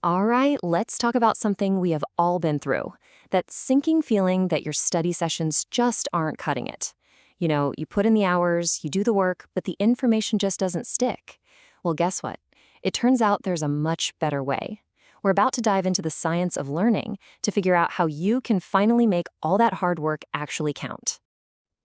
All right, let's talk about something we have all been through, that sinking feeling that your study sessions just aren't cutting it. You put in the hours, you do the work, but the information just doesn't stick. Well, guess what? It turns out there's a much better way. We're about to dive into the science of learning to figure out how you can finally make all that hard work actually count.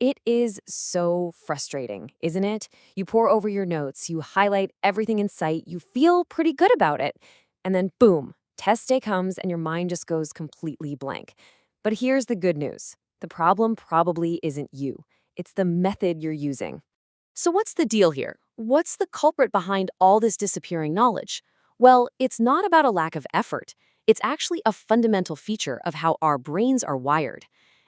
It is so frustrating, isn't it? You pour over your notes, you highlight everything in sight, you feel pretty good about it, and then boom, test day comes and your mind just goes completely blank. But here's the good news. The problem probably isn't you. It's the method you're using. So what's the deal here? What's the culprit behind all this disappearing knowledge? Well, it's not about a lack of effort. It's actually a fundamental feature of how our brains are wired.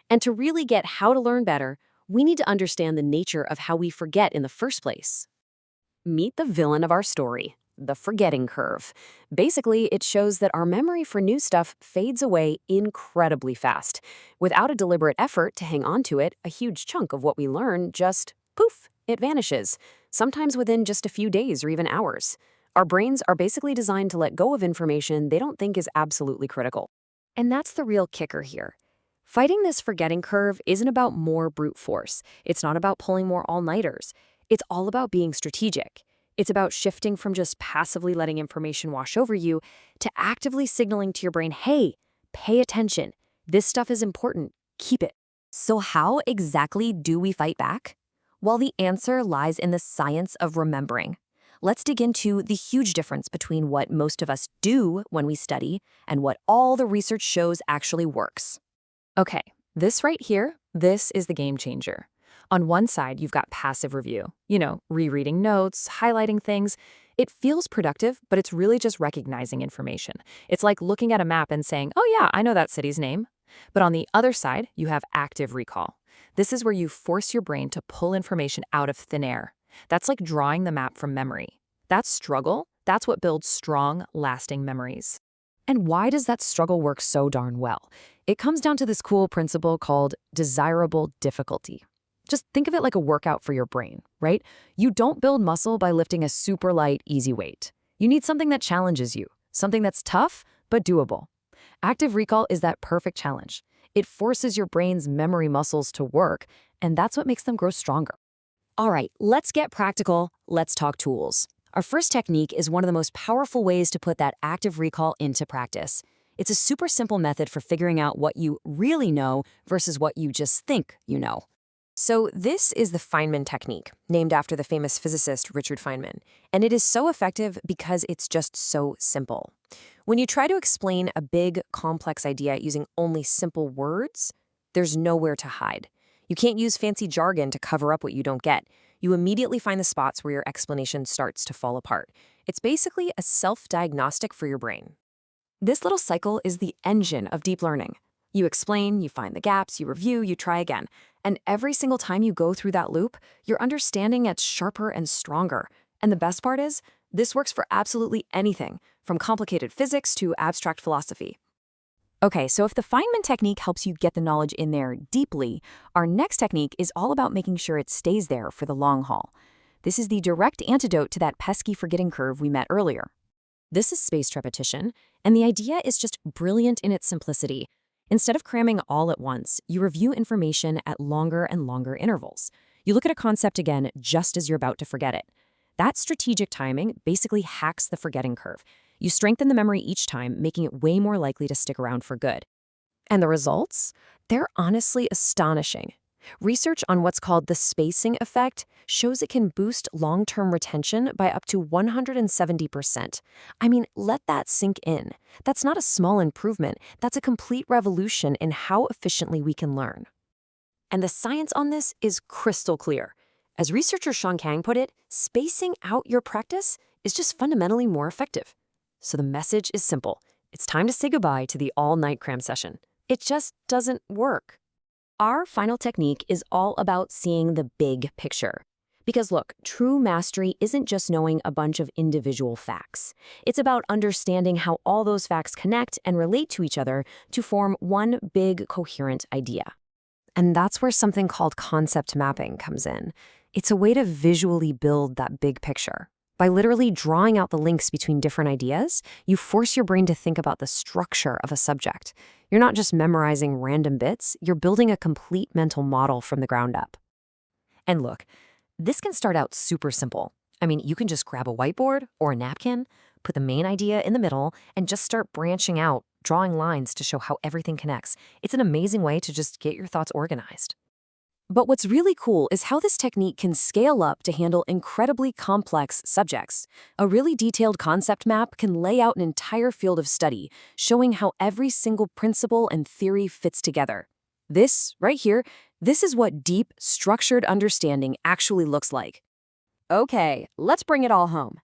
And to really get how to learn better, we need to understand the nature of how we forget in the first place. Meet the villain of our story, the forgetting curve. Basically, it shows that our memory for new stuff fades away incredibly fast. Without a deliberate effort to hang on to it, a huge chunk of what we learn just, poof, it vanishes, sometimes within just a few days or even hours. Our brains are basically designed to let go of information they don't think is absolutely critical. And that's the real kicker here. Fighting this forgetting curve isn't about more brute force. It's not about pulling more all-nighters. It's all about being strategic. It's about shifting from just passively letting information wash over you to actively signaling to your brain, hey, pay attention. This stuff is important. Keep it. So how exactly do we fight back? Well, the answer lies in the science of remembering. Let's dig into the huge difference between what most of us do when we study and what all the research shows actually works. Okay, this right here, this is the game changer. On one side, you've got passive review, rereading notes, highlighting things. It feels productive, but it's really just recognizing information. It's like looking at a map and saying, oh yeah, I know that city's name. But on the other side, you have active recall. This is where you force your brain to pull information out of thin air. That's like drawing the map from memory. That struggle, that's what builds strong, lasting memories. And why does that struggle work so darn well? It comes down to this cool principle called desirable difficulty. Just think of it like a workout for your brain, right? You don't build muscle by lifting a super light, easy weight. You need something that challenges you, something that's tough, but doable. Active recall is that perfect challenge. It forces your brain's memory muscles to work, and that's what makes them grow stronger. All right, let's get practical. Let's talk tools. Our first technique is one of the most powerful ways to put that active recall into practice. It's a super simple method for figuring out what you really know versus what you just think you know. So this is the Feynman technique, named after the famous physicist Richard Feynman. And it is so effective because it's just so simple. When you try to explain a big, complex idea using only simple words, there's nowhere to hide. You can't use fancy jargon to cover up what you don't get. You immediately find the spots where your explanation starts to fall apart. It's basically a self-diagnostic for your brain. This little cycle is the engine of deep learning. You explain, you find the gaps, you review, you try again. And every single time you go through that loop, your understanding gets sharper and stronger. And the best part is, this works for absolutely anything, from complicated physics to abstract philosophy. Okay, so if the Feynman technique helps you get the knowledge in there deeply, our next technique is all about making sure it stays there for the long haul. This is the direct antidote to that pesky forgetting curve we met earlier. This is spaced repetition, and the idea is just brilliant in its simplicity. Instead of cramming all at once, you review information at longer and longer intervals. You look at a concept again just as you're about to forget it. That strategic timing basically hacks the forgetting curve. You strengthen the memory each time, making it way more likely to stick around for good. And the results? They're honestly astonishing. Research on what's called the spacing effect shows it can boost long-term retention by up to 170%. I mean, let that sink in. That's not a small improvement. That's a complete revolution in how efficiently we can learn. And the science on this is crystal clear. As researcher Sean Kang put it, spacing out your practice is just fundamentally more effective. So the message is simple. It's time to say goodbye to the all-night cram session. It just doesn't work. Our final technique is all about seeing the big picture. Because look, true mastery isn't just knowing a bunch of individual facts. It's about understanding how all those facts connect and relate to each other to form one big, coherent idea. And that's where something called concept mapping comes in. It's a way to visually build that big picture. By literally drawing out the links between different ideas, you force your brain to think about the structure of a subject. You're not just memorizing random bits, you're building a complete mental model from the ground up. And look, this can start out super simple. I mean, you can just grab a whiteboard or a napkin, put the main idea in the middle, and just start branching out, drawing lines to show how everything connects. It's an amazing way to just get your thoughts organized. But what's really cool is how this technique can scale up to handle incredibly complex subjects. A really detailed concept map can lay out an entire field of study, showing how every single principle and theory fits together. This, right here, this is what deep, structured understanding actually looks like. Okay, let's bring it all home.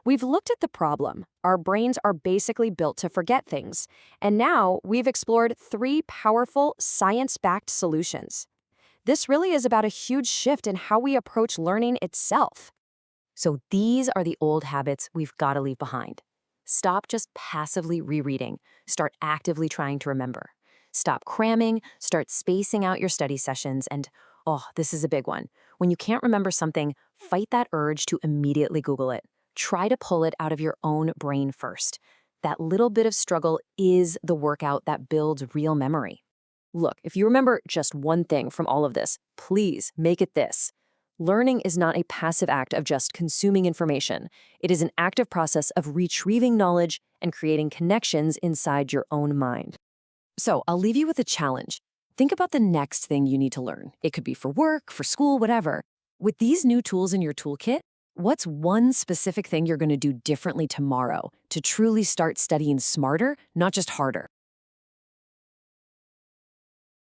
We've looked at the problem. Our brains are basically built to forget things. And now we've explored 3 powerful, science-backed solutions. This really is about a huge shift in how we approach learning itself. So these are the old habits we've got to leave behind. Stop just passively rereading. Start actively trying to remember. Stop cramming, start spacing out your study sessions, and, oh, this is a big one. When you can't remember something, fight that urge to immediately Google it. Try to pull it out of your own brain first. That little bit of struggle is the workout that builds real memory. Look, if you remember just one thing from all of this, please make it this. Learning is not a passive act of just consuming information. It is an active process of retrieving knowledge and creating connections inside your own mind. So I'll leave you with a challenge. Think about the next thing you need to learn. It could be for work, for school, whatever. With these new tools in your toolkit, what's one specific thing you're going to do differently tomorrow to truly start studying smarter, not just harder?